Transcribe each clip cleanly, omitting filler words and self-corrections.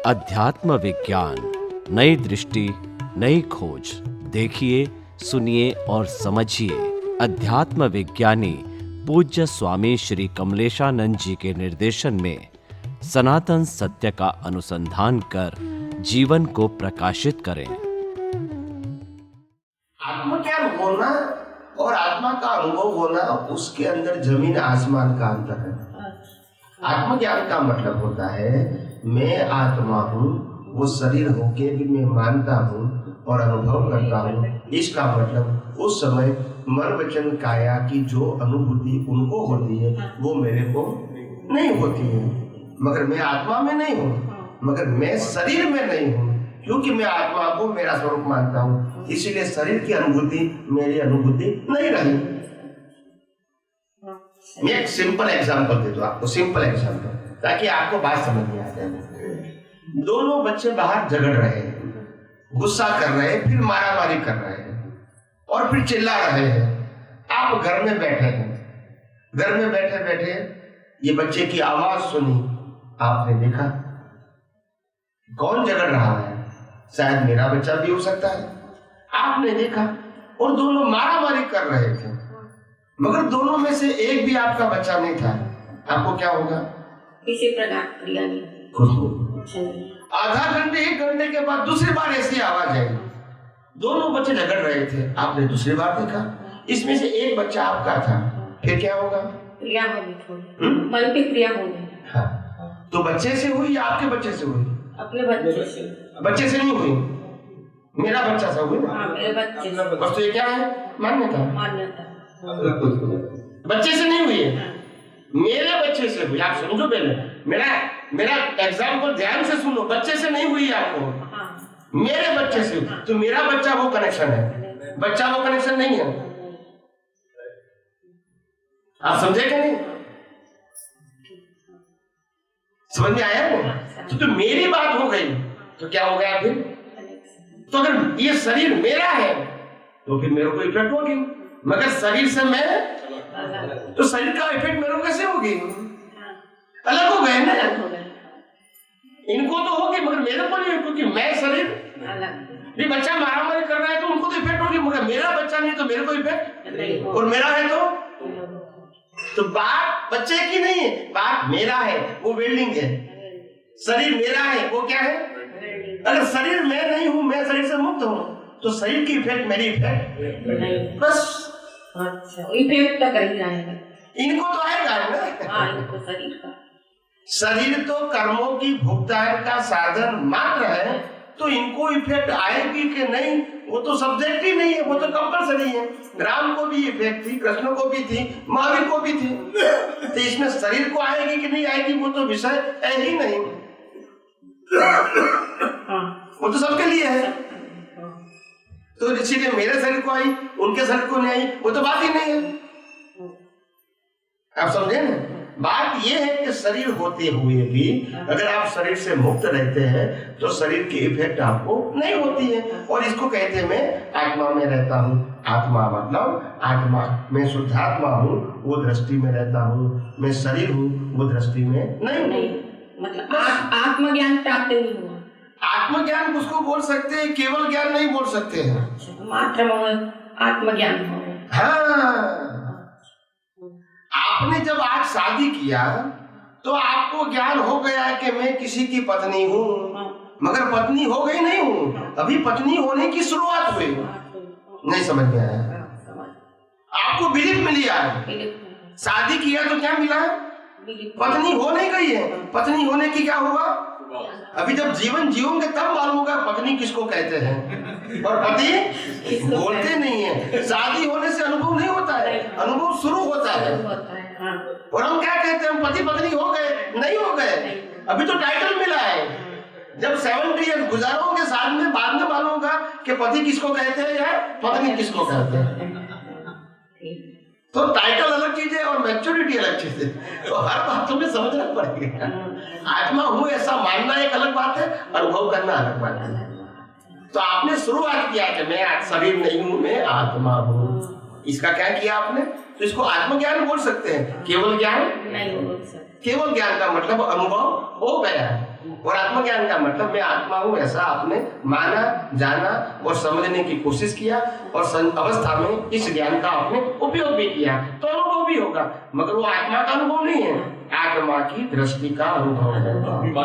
अध्यात्म विज्ञान, नई दृष्टि, नई खोज। देखिए, सुनिए और समझिए। अध्यात्म विज्ञानी पूज्य स्वामी श्री कमलेशानंद जी के निर्देशन में सनातन सत्य का अनुसंधान कर जीवन को प्रकाशित करें। आत्मज्ञान होना और आत्मा का अनुभव होना, उसके अंदर जमीन आसमान का अंतर है। आत्मज्ञान का मतलब होता है मैं आत्मा हूँ, वो शरीर होके भी मैं मानता हूँ और अनुभव करता हूँ। इसका मतलब उस समय मन वचन काया की जो अनुभूति उनको होती है वो मेरे को नहीं होती है। मगर मैं आत्मा में नहीं हूँ, मगर मैं शरीर में नहीं हूँ, क्योंकि मैं आत्मा को मेरा स्वरूप मानता हूँ। इसीलिए शरीर की अनुभूति मेरी अनुभूति नहीं रही। मैं एक सिंपल एग्जांपल दे दूं आपको, सिंपल एग्जांपल, ताकि आपको बात समझ में आ जाए। दोनों बच्चे बाहर झगड़ रहे हैं, गुस्सा कर रहे हैं, फिर मारामारी कर रहे हैं और फिर चिल्ला रहे हैं। आप घर में बैठे हैं, घर में बैठे बैठे ये बच्चे की आवाज सुनी, आपने देखा कौन झगड़ रहा है, शायद मेरा बच्चा भी हो सकता है। आपने देखा और दोनों मारामारी कर रहे थे, मगर दोनों में से एक भी आपका बच्चा नहीं था। आपको क्या होगा? किसी प्रकार क्रिया नहीं। आधा घंटे एक घंटे के बाद दूसरी बार ऐसी आवाज आई, दोनों बच्चे झगड़ रहे थे, आपने दूसरी बार देखा, इसमें से एक बच्चा आपका था। फिर क्या होगा? क्रिया होगी, थोड़ी मन की क्रिया होगी। हाँ, तो बच्चे से हुई या आपके बच्चे से हुई? अपने बच्चे से। बच्चे से नहीं हुई, मेरा बच्चा से हुई ना? हाँ, मेरे बच्चे से। बस तो ये क्या है? मान्यता। मान्यता बच्चे से नहीं हुई है, मेरे बच्चे से हुई। आप समझो पहले, मेरा एग्जाम्पल ध्यान से सुनो। बच्चे से नहीं हुई आपको, हाँ। मेरे बच्चे से। तो मेरा बच्चा वो कनेक्शन है, बच्चा वो कनेक्शन नहीं है। आप समझे क्या? नहीं समझ में आया ना? तो मेरी बात हो गई तो क्या हो गया फिर? तो अगर ये शरीर मेरा है तो फिर मेरे को इफेक्ट होगी, मगर शरीर से मैं, तो शरीर का इफेक्ट मेरे को कैसे होगी? अलग हो गए ना। इनको तो होगी मगर मेरे को नहीं, क्योंकि मैं शरीर। ये बच्चा मारामारी कर रहा है तो उनको तो इफेक्ट होगी, मगर मेरा बच्चा नहीं तो मेरे को इफेक्ट, और मेरा है तो बात बच्चे की नहीं है, बात मेरा है, वो बिल्डिंग है। शरीर मेरा है, वो क्या है? अगर शरीर मैं नहीं हूँ, मैं शरीर से मुक्त हूँ, तो शरीर की इफेक्ट मेरी इफेक्ट बस। अच्छा, इफेक्ट तो कर ही जाएगा। इनको तो आएगा ना। हाँ, इनको शरीर का। शरीर तो कर्मों की भुगतान का साधन मात्र है, तो इनको इफेक्ट आएगी कि नहीं वो तो सब्जेक्ट ही नहीं है, वो तो कंपल्सरी है। राम को भी इफेक्ट थी, कृष्ण को भी थी, महावीर को भी थी, तो इसमें शरीर को आएगी कि नहीं आएगी वो तो विषय है ही नहीं। वो तो सबके लिए है। तो इसीलिए मेरे शरीर को आई, उनके शरीर को नहीं आई, वो तो बात ही नहीं है। आप समझे ना? बात यह है कि शरीर होते हुए भी अगर आप शरीर से मुक्त रहते हैं तो शरीर की इफेक्ट आपको नहीं होती है। और इसको कहते हैं मैं आत्मा में रहता हूँ। आत्मा मतलब आत्मा, मैं शुद्ध आत्मा हूँ, वो दृष्टि में रहता हूँ। मैं शरीर हूँ, वो दृष्टि में नहीं। मतलब आत्मज्ञान प्राप्त नहीं हुआ। आत्मज्ञान उसको बोल सकते हैं, केवल ज्ञान नहीं बोल सकते हैं। मात्र आत्मज्ञान हो। हाँ, आपने जब आज शादी किया तो आपको ज्ञान हो गया कि मैं किसी की पत्नी हूँ, मगर पत्नी हो गई नहीं हूँ, अभी पत्नी होने की शुरुआत हुई। नहीं समझ में आया? आपको बिलीफ मिली है, शादी किया तो क्या मिला? पत्नी हो नहीं गई है। पत्नी होने की क्या होगा? अभी जब जीवन जीवोगे तब मालूम होगा पत्नी किसको कहते हैं और पति बोलते नहीं है। शादी होने से अनुभव नहीं होता है, अनुभव शुरू होता है। और हम क्या कहते हैं? पति पत्नी हो गए, नहीं हो गए, अभी तो टाइटल मिला है। जब 70 ईयर्स गुजारोगे साथ में, बाद में मालूम होगा कि पति किसको कहते हैं या पत्नी किसको कहते हैं। तो टाइटल अलग चीज है और मैच्योरिटी अलग चीज है, तो हर बात तुम्हें समझना पड़ेगा। आत्मा हूँ ऐसा मानना एक अलग बात है, अनुभव करना अलग बात है। तो आपने शुरुआत किया कि मैं आज शरीर नहीं हूँ, मैं आत्मा हूँ। इसका क्या किया आपने? तो इसको आत्मज्ञान बोल सकते हैं, केवल ज्ञान नहीं बोल सकते। केवल ज्ञान का मतलब अनुभव हो गया है। और आत्मज्ञान का मतलब मैं आत्मा हूं ऐसा आपने माना, जाना और समझने की कोशिश किया और अवस्था में इस ज्ञान का आपने उपयोग भी किया तो अनुभव भी होगा, मगर वो आत्मा का अनुभव नहीं है, आत्मा की दृष्टि का अनुभव होगा।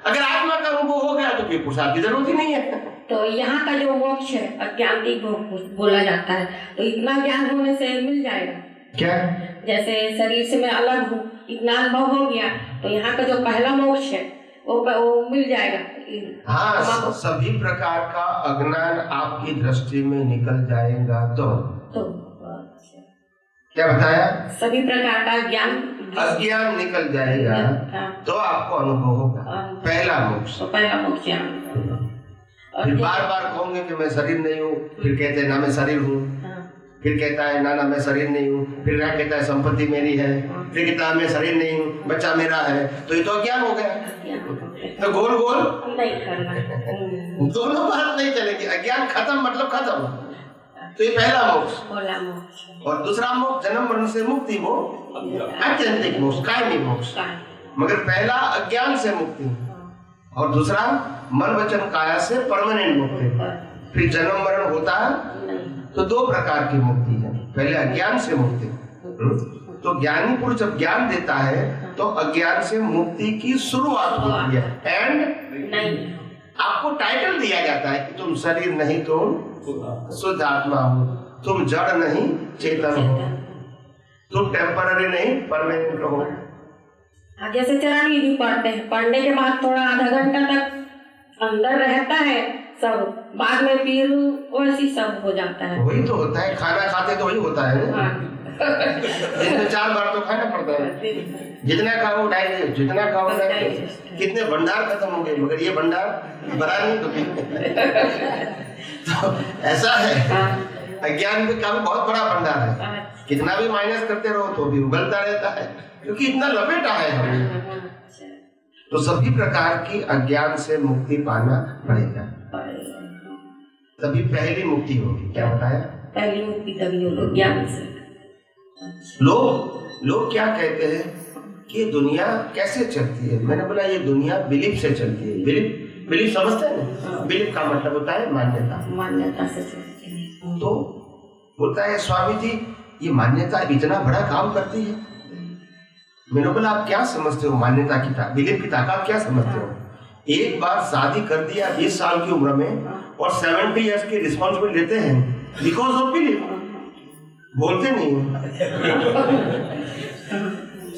अगर आत्मा का अनुभव हो गया तो फिर पुरुषार्थ की जरूरत ही नहीं है। तो यहाँ का जो मोक्ष है अज्ञानतिक बोला जाता है, तो इतना ज्ञान होने से मिल जाएगा क्या? जैसे शरीर से मैं अलग हूँ, इतना अनुभव हो गया तो यहाँ का जो पहला मोक्ष है वो मिल जाएगा। हाँ, सभी प्रकार का अज्ञान आपकी दृष्टि में निकल जाएगा तो अच्छा। क्या बताया? सभी प्रकार का ज्ञान अज्ञान निकल जाएगा तो आपको अनुभव होगा, पहला मोक्ष। तो पहला मोक्ष फिर बार बार कहोगे कि मैं शरीर नहीं हूँ, फिर कहते हैं ना मैं शरीर हूँ, फिर कहता है ना मैं शरीर नहीं हूँ, फिर ना कहता है संपत्ति मेरी है, फिर कहता है मैं शरीर नहीं हूँ, बच्चा मेरा है, तो ये तो अज्ञान हो गया। तो गोल गोल नहीं करना, दोनों बात नहीं चलेगी। अज्ञान खत्म मतलब खत्म। तो ये पहला मोक्ष। और दूसरा मोक्ष जन्म मरण से मुक्ति, वो आत्यंतिक मोक्ष, कायमी मोक्ष। मगर पहला अज्ञान से मुक्ति और दूसरा मन वचन काया से परमानेंट मुक्ति। फिर जन्म मरण होता है तो दो प्रकार की मुक्ति है, पहले अज्ञान से मुक्ति। तो ज्ञानी पुरुष जब ज्ञान देता है तो अज्ञान से मुक्ति की शुरुआत होती है। एंड आपको टाइटल दिया जाता है कि तुम शरीर नहीं, तुम शुद्ध आत्मा हो, तुम जड़ नहीं चेतन हो, तुम टेम्पररी नहीं परमानेंट हो। जैसे चरण विधि पढ़ते हैं, पढ़ने के बाद थोड़ा आधा घंटा तक अंदर रहता है सब, बाद में फिर वैसी सब हो जाता है। वही तो होता है, खाना खाते तो वही होता है ना। दिन में 4 बार तो खाना पड़ता है, जितना खाओ डाइजेस्ट, जितना खाओ डाइजेस्ट। कितने भंडार खत्म हो गए, मगर ये भंडार भरा नहीं तो ऐसा है। अज्ञान में का बहुत बड़ा भंडार है, कितना भी माइनस करते रहो तो भी उगलता रहता है, क्योंकि इतना लपेटा है हमें। तो सभी प्रकार की अज्ञान से मुक्ति पाना पड़ेगा, तभी पहली मुक्ति होगी। क्या बताया? पहली मुक्ति तभी होगी ज्ञान से। लोग क्या कहते हैं कि दुनिया कैसे चलती है? मैंने बोला ये दुनिया बिलीफ से चलती है। बिलीफ समझते हैं ना? बिलीफ का मतलब होता है मान्यता से चलती है। तो बोलता है स्वामी जी ये मान्यता इतना बड़ा काम करती है। मैंने बोला आप क्या समझते हो मान्यता की बिलीफ की ताकत क्या समझते हो? एक बार शादी कर दिया 20 साल की उम्र में और 70 इयर्स की रिस्पॉन्सिबिलिटी लेते हैं बिकॉज ऑफ बिलीफ, बोलते नहीं।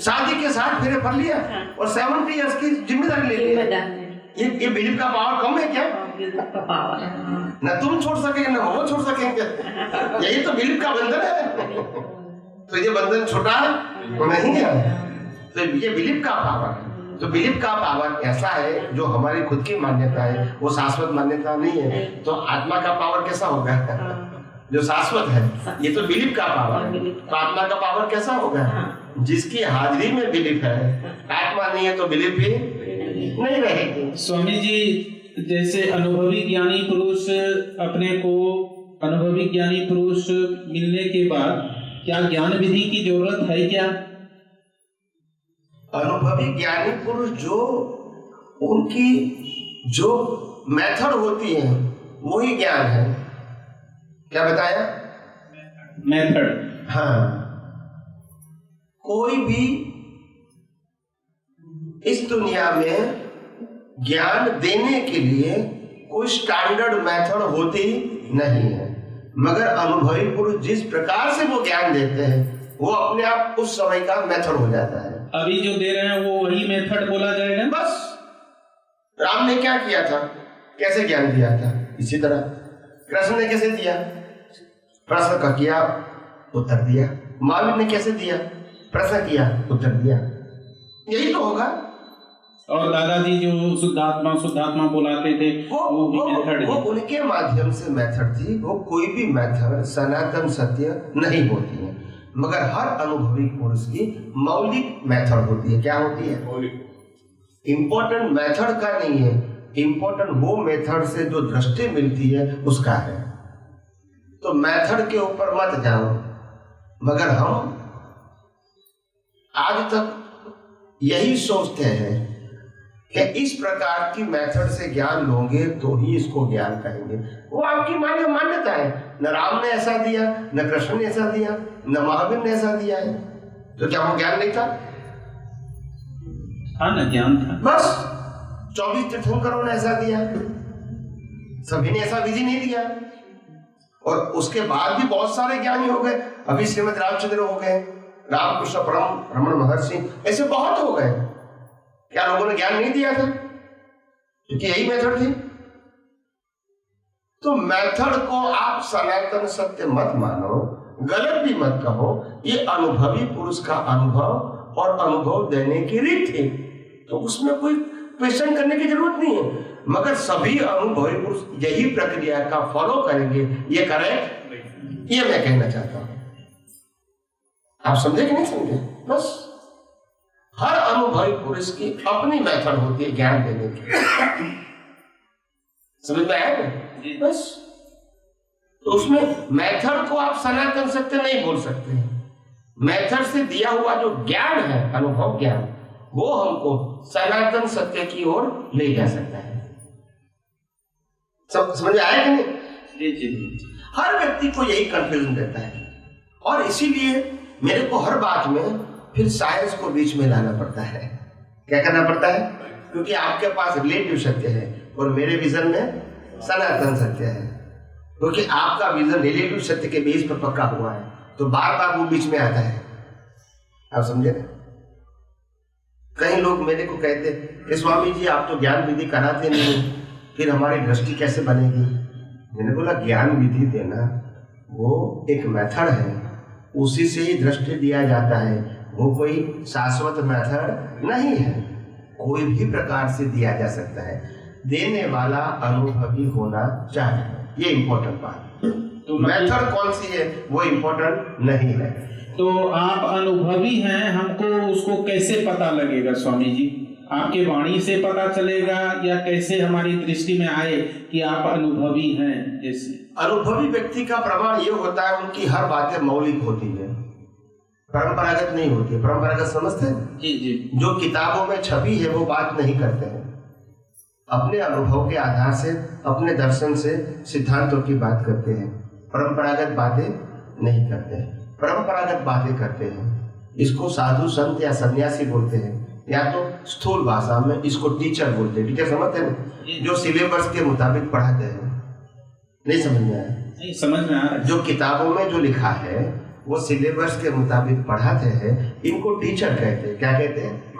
शादी के साथ फिर पढ़ लिया और 70 इयर्स की जिम्मेदारी ले लिया। ये बिलीफ का पावर कम है क्या? ना तुम छोड़ सकेंगे ना वो छोड़ सकेंगे, यही तो बिलीफ का बंधन है। तो ये बंधन छोटा नहीं है, तो ये बिलीफ का पावर है। तो बिलीफ का पावर ऐसा है जो हमारी खुद की मान्यता है, वो शाश्वत मान्यता नहीं है। तो आत्मा का पावर कैसा होगा जो शाश्वत है? ये तो बिलीफ का पावर है। तो आत्मा का पावर कैसा होगा? जिसकी हाजिरी में बिलीफ है, आत्मा नहीं है तो बिलीफ भी नहीं रहेगी। स्वामी जी जैसे अनुभवी ज्ञानी पुरुष अपने को अनुभवी ज्ञानी पुरुष मिलने के बाद क्या ज्ञान विधि की जरूरत है क्या? अनुभवी ज्ञानी पुरुष जो उनकी जो मेथड होती है वही ज्ञान है। क्या बताया? मेथड। हाँ, कोई भी इस दुनिया में ज्ञान देने के लिए कोई स्टैंडर्ड मेथड होती नहीं है, मगर अनुभवी पुरुष जिस प्रकार से वो ज्ञान देते हैं वो अपने आप उस समय का मेथड हो जाता है। अभी जो दे रहे हैं वो वही मेथड बोला जाएगा। बस राम ने क्या किया था, कैसे ज्ञान दिया था, इसी तरह कृष्ण ने कैसे दिया, प्रश्न का किया उत्तर दिया। महावीर ने कैसे दिया, प्रश्न किया उत्तर दिया। यही तो होगा। और दादाजी जो शुद्धात्मा बुलाते थे वो उनके माध्यम से मेथड थी। वो कोई भी मेथड सनातन सत्य नहीं होती है, मगर हर अनुभवी पुरुष की मौलिक मेथड होती है। क्या होती है? इम्पोर्टेंट मेथड का नहीं है, इम्पोर्टेंट वो मेथड से जो दृष्टि मिलती है उसका है। तो मेथड के ऊपर मत जाओ। मगर हम आज तक यही सोचते हैं कि इस प्रकार की मेथड से ज्ञान लोगे तो ही इसको ज्ञान कहेंगे। वो आपकी मान्यता है। न राम ने ऐसा दिया, न कृष्ण ने ऐसा दिया, न महावीर ने ऐसा दिया है, तो क्या वो ज्ञान नहीं था? हाँ ना, ज्ञान था। बस 24 तीर्थंकरों ने ऐसा दिया, सभी ने ऐसा विधि नहीं दिया। और उसके बाद भी बहुत सारे ज्ञानी हो गए। अभी श्रीमद रामचंद्र हो गए, रामकृष्ण परम रमण महर्षि, ऐसे बहुत हो गए। क्या लोगों ने ज्ञान नहीं दिया था? क्योंकि यही मेथड थी। तो मेथड को आप सनातन सत्य मत मानो, गलत भी मत कहो। ये अनुभवी पुरुष का अनुभव और अनुभव देने की रीत थी, तो उसमें कोई क्वेश्चन करने की जरूरत नहीं है। मगर सभी अनुभवी पुरुष यही प्रक्रिया का फॉलो करेंगे, ये करें, ये मैं कहना चाहता हूं। आप समझे कि नहीं समझे? बस हर अनुभवी पुरुष की अपनी मेथड होती है ज्ञान देने की। समझ में आया? बस तो उसमें मेथड को आप सनातन सत्य नहीं बोल सकते। मेथड से दिया हुआ जो ज्ञान है, अनुभव ज्ञान, वो हमको सनातन सत्य की ओर ले जा सकता है। सब समझ में आया कि नहीं? जी। हर व्यक्ति को यही कंफ्यूजन रहता है, और इसीलिए मेरे को हर बात में फिर साइंस को बीच में लाना पड़ता है। क्या करना पड़ता है? क्योंकि आपके पास रिलेटिव सत्य है और मेरे विजन में सनातन सत्य है। क्योंकि आपका विजन रिलेटिव सत्य के बेस पर पक्का हुआ है, तो बार बार वो बीच में आता है। आप समझे? कई लोग मेरे को कहते कि स्वामी जी आप तो ज्ञान विधि कराते नहीं, फिर हमारी दृष्टि कैसे बनेगी? मैंने बोला ज्ञान विधि देना वो एक मेथड है, उसी से ही दृष्टि दिया जाता है। वो कोई शाश्वत मेथड नहीं है, कोई भी प्रकार से दिया जा सकता है। देने वाला अनुभवी होना चाहिए, ये इम्पोर्टेंट बात। तो मेथड कौन सी है वो इम्पोर्टेंट नहीं है। तो आप अनुभवी हैं, हमको उसको कैसे पता लगेगा स्वामी जी? आपके वाणी से पता चलेगा या कैसे हमारी दृष्टि में आए कि आप अनुभवी हैं? जैसे अनुभवी व्यक्ति का प्रमाण ये होता है उनकी हर बातें मौलिक होती है, परंपरागत नहीं होती है। परंपरागत समझते हैं? जी। जो किताबों में छवि है वो बात नहीं करते हैं, अपने अनुभव के आधार से, अपने दर्शन से सिद्धांतों की बात करते हैं। परंपरागत बातें नहीं करते हैं, परंपरागत बातें करते हैं। इसको साधु संत या सन्यासी बोलते हैं, या तो स्थूल भाषा में इसको टीचर बोलते हैं। टीचर समझते हैं? जो सिलेबस के मुताबिक पढ़ाते हैं। नहीं समझ में आया? नहीं समझ में आ रहा है। जो किताबों में जो लिखा है वो सिलेबस के मुताबिक पढ़ाते हैं, इनको टीचर कहते हैं। क्या कहते हैं?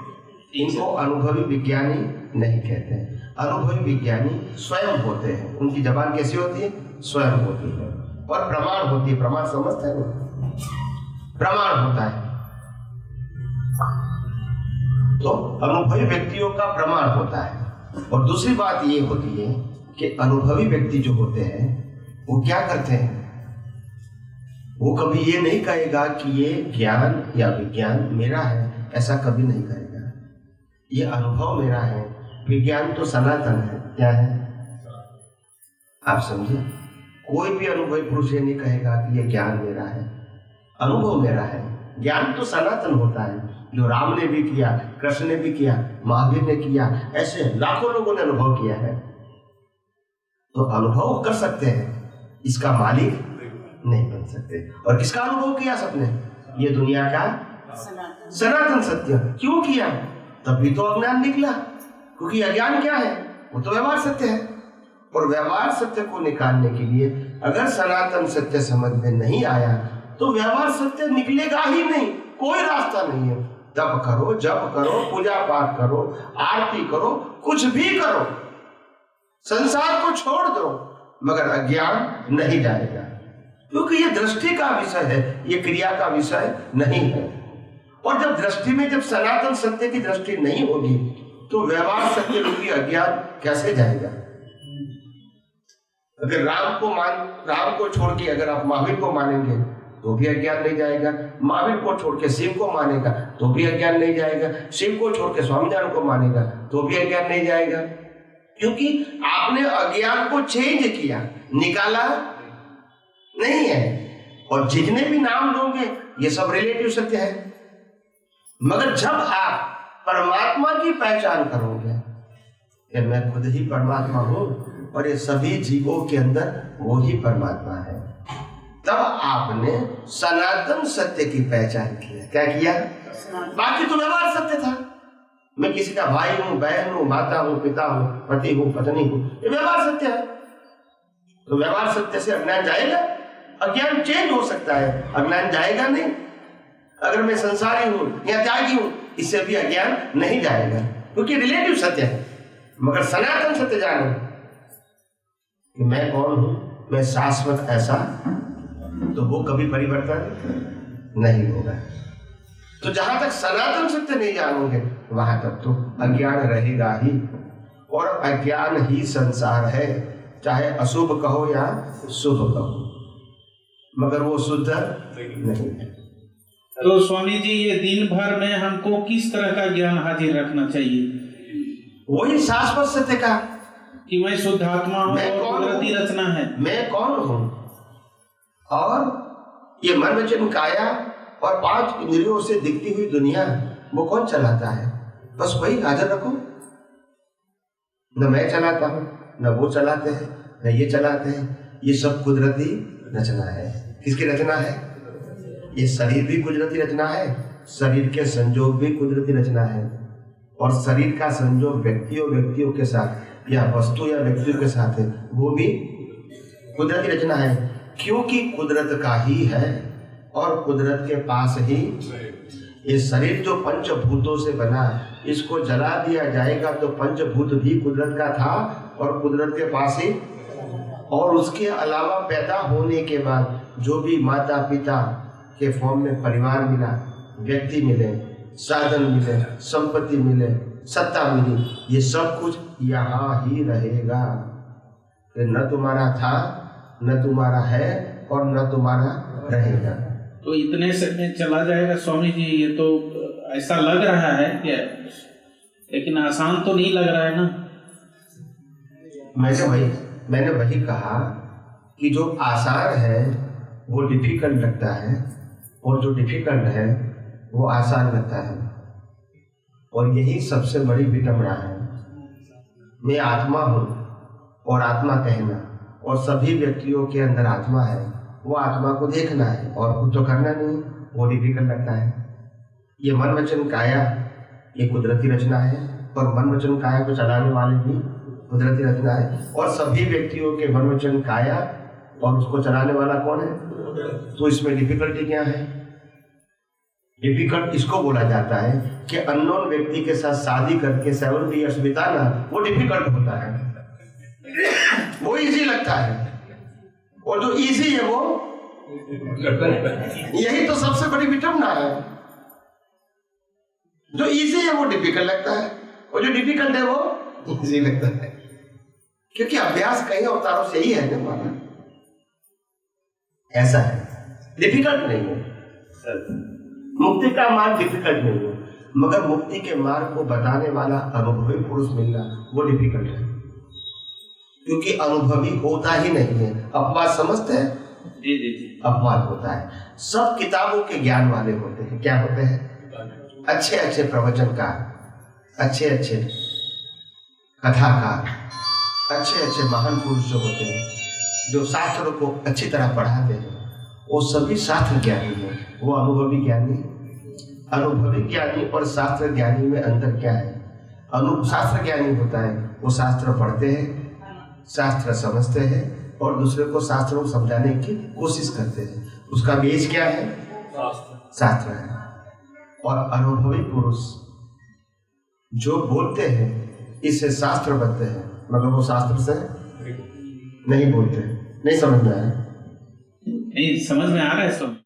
इनको अनुभवी विज्ञानी नहीं कहते हैं। अनुभवी विज्ञानी स्वयं होते हैं। उनकी जबान कैसी होती है? स्वयं होती है। और प्रमाण होती है। प्रमाण समझते हैं? प्रमाण होता है। तो अनुभवी व्यक्तियों का प्रमाण होता है। और दूसरी बात ये होती है कि अनुभवी व्यक्ति जो होते हैं वो क्या करते हैं? वो कभी ये नहीं कहेगा कि ये ज्ञान या विज्ञान मेरा है, ऐसा कभी नहीं कहेगा। ये अनुभव मेरा है, विज्ञान तो सनातन है। क्या है? आप समझे? कोई भी अनुभवी पुरुष ये नहीं कहेगा कि ये ज्ञान मेरा है, अनुभव मेरा है। ज्ञान तो सनातन होता है, जो राम ने भी किया, कृष्ण ने भी किया, महावीर ने किया, ऐसे लाखों लोगों ने अनुभव किया है। तो अनुभव कर सकते हैं, इसका मालिक नहीं बन सकते। और किसका अनुभव किया सबने? ये दुनिया का सनातन सत्य। क्यों किया? तभी तो अज्ञान निकला। क्योंकि अज्ञान क्या है? वो तो व्यवहार सत्य है। और व्यवहार सत्य को निकालने के लिए अगर सनातन सत्य समझ में नहीं आया तो व्यवहार सत्य निकलेगा ही नहीं, कोई रास्ता नहीं है। तप करो, जप करो, पूजा पाठ करो, आरती करो, कुछ भी करो, संसार को छोड़ दो, मगर अज्ञान नहीं जाएगा। क्योंकि ये दृष्टि का विषय है, ये क्रिया का विषय नहीं है। और जब दृष्टि में, जब सनातन सत्य की दृष्टि नहीं होगी तो व्यवहार सत्य रूपी अज्ञान कैसे जाएगा? अगर राम को छोड़ के अगर आप महावीर को मानेंगे तो भी अज्ञान नहीं जाएगा। महावीर को छोड़ के शिव को मानेगा तो भी अज्ञान नहीं जाएगा। शिव को छोड़ के स्वामीनारायण को मानेगा तो भी अज्ञान नहीं जाएगा। क्योंकि आपने अज्ञान को चेंज किया, निकाला नहीं है। और जितने भी नाम लोगे ये सब रिलेटिव सत्य है। मगर जब आप परमात्मा की पहचान करोगे, कि मैं खुद ही परमात्मा हूँ और ये सभी जीवों के अंदर वो ही परमात्मा है, तब आपने सनातन सत्य की पहचान किया। क्या किया? बाकी तो व्यवहार सत्य था, मैं किसी का भाई हूँ, बहन हूँ, माता हूँ, पिता हूँ, पति हूँ, पत्नी हूँ, ये व्यवहार सत्य है। तो व्यवहार सत्य से अज्ञान जाएगा? अज्ञान चेंज हो सकता है, अज्ञान जाएगा नहीं। अगर मैं संसारी हूँ या त्यागी हूँ, इससे भी अज्ञान नहीं जाएगा, क्योंकि रिलेटिव सत्य है। मगर सनातन सत्य जानो कि मैं कौन हूँ, मैं शाश्वत ऐसा, तो वो कभी परिवर्तन नहीं होगा। तो जहां तक सनातन सत्य नहीं जानोगे वहां तक तो अज्ञान रहेगा ही, और अज्ञान ही संसार है, चाहे अशुभ कहो या शुभ कहो, मगर वो शुद्ध नहीं है। तो स्वामी जी, ये दिन भर में हमको किस तरह का ज्ञान हाजिर रखना चाहिए? वही शाश्वत सत्य का कि मैं शुद्ध आत्मा हूँ और कुदरती रचना है। मैं कौन हूँ, और ये मन वचन काया और 5 इंद्रियों से दिखती हुई दुनिया, वो कौन चलाता है? बस वही हाजिर रखो। न मैं चलाता हूँ, न वो चलाते हैं, न ये चलाते हैं, ये सब कुदरती रचना है। किसकी रचना है? ये शरीर भी कुदरती रचना है, शरीर के संजोग भी कुदरती रचना है, और शरीर का संजोग व्यक्तियों के साथ या वस्तु या व्यक्तियों के साथ है, वो भी कुदरती रचना है। क्योंकि कुदरत का ही है और कुदरत के पास ही ये शरीर जो पंचभूतों से बना, इसको जला दिया जाएगा तो पंचभूत भी कुदरत का था और कुदरत के पास ही, और उसके अलावा पैदा होने के बाद जो भी माता पिता के फॉर्म में परिवार मिला, व्यक्ति मिले, साधन मिले, संपत्ति मिले, सत्ता मिली, ये सब कुछ यहाँ ही रहेगा। न तुम्हारा था, न तुम्हारा है, और न तुम्हारा रहेगा। तो इतने से में चला जाएगा स्वामी जी? ये तो ऐसा लग रहा है क्या, लेकिन आसान तो नहीं लग रहा है ना। मैंने वही कहा कि जो आसान है वो डिफिकल्ट लगता है, और जो डिफिकल्ट है वो आसान लगता है, और यही सबसे बड़ी विडंबना है। मैं आत्मा हूँ और आत्मा कहना, और सभी व्यक्तियों के अंदर आत्मा है, वो आत्मा को देखना है और कुछ तो करना नहीं, वो डिफिकल्ट लगता है। ये मन वचन काया ये कुदरती रचना है, और मन वचन काया को चलाने वाले भी कुदरती रचना है, और सभी व्यक्तियों के मन वचन काया और उसको चलाने वाला कौन है? तो इसमें डिफिकल्टी क्या है? डिफिकल्ट इसको बोला जाता है कि अननोन व्यक्ति के साथ शादी करके 7 इयर्स बिताना, वो डिफिकल्ट होता है। वो इजी लगता है, और जो इजी है वो, यही तो सबसे बड़ी विडंबना है। जो इजी है वो डिफिकल्ट लगता है, और जो डिफिकल्ट है वो इजी लगता है, क्योंकि अभ्यास कई अवतारों से ही है ना हमारा। ऐसा है, डिफिकल्ट नहीं है। मुक्ति का मार्ग डिफिकल्ट नहीं है, मगर मुक्ति के मार्ग को बताने वाला अनुभवी पुरुष मिलना वो डिफिकल्ट है, क्योंकि अनुभवी होता ही नहीं है। अपवाद समझते हैं? जी। अपवाद होता है। सब किताबों के ज्ञान वाले होते हैं। क्या होते हैं? अच्छे प्रवचनकार, अच्छे कथाकार, अच्छे महान पुरुष जो होते हैं, जो शास्त्रों को अच्छी तरह पढ़ाते हैं, वो सभी शास्त्र ज्ञानी है। वो अनुभवी ज्ञानी और शास्त्र ज्ञानी में अंतर क्या है? शास्त्र ज्ञानी होता है वो शास्त्र पढ़ते हैं, शास्त्र समझते हैं, और दूसरे को शास्त्रों को समझाने की कोशिश करते हैं। उसका बेस क्या है? शास्त्र है। और अनुभवी पुरुष जो बोलते हैं इससे शास्त्र बनते हैं, मगर वो शास्त्र से नहीं बोलते। नहीं समझ में आया? नहीं समझ में आ रहा है सब।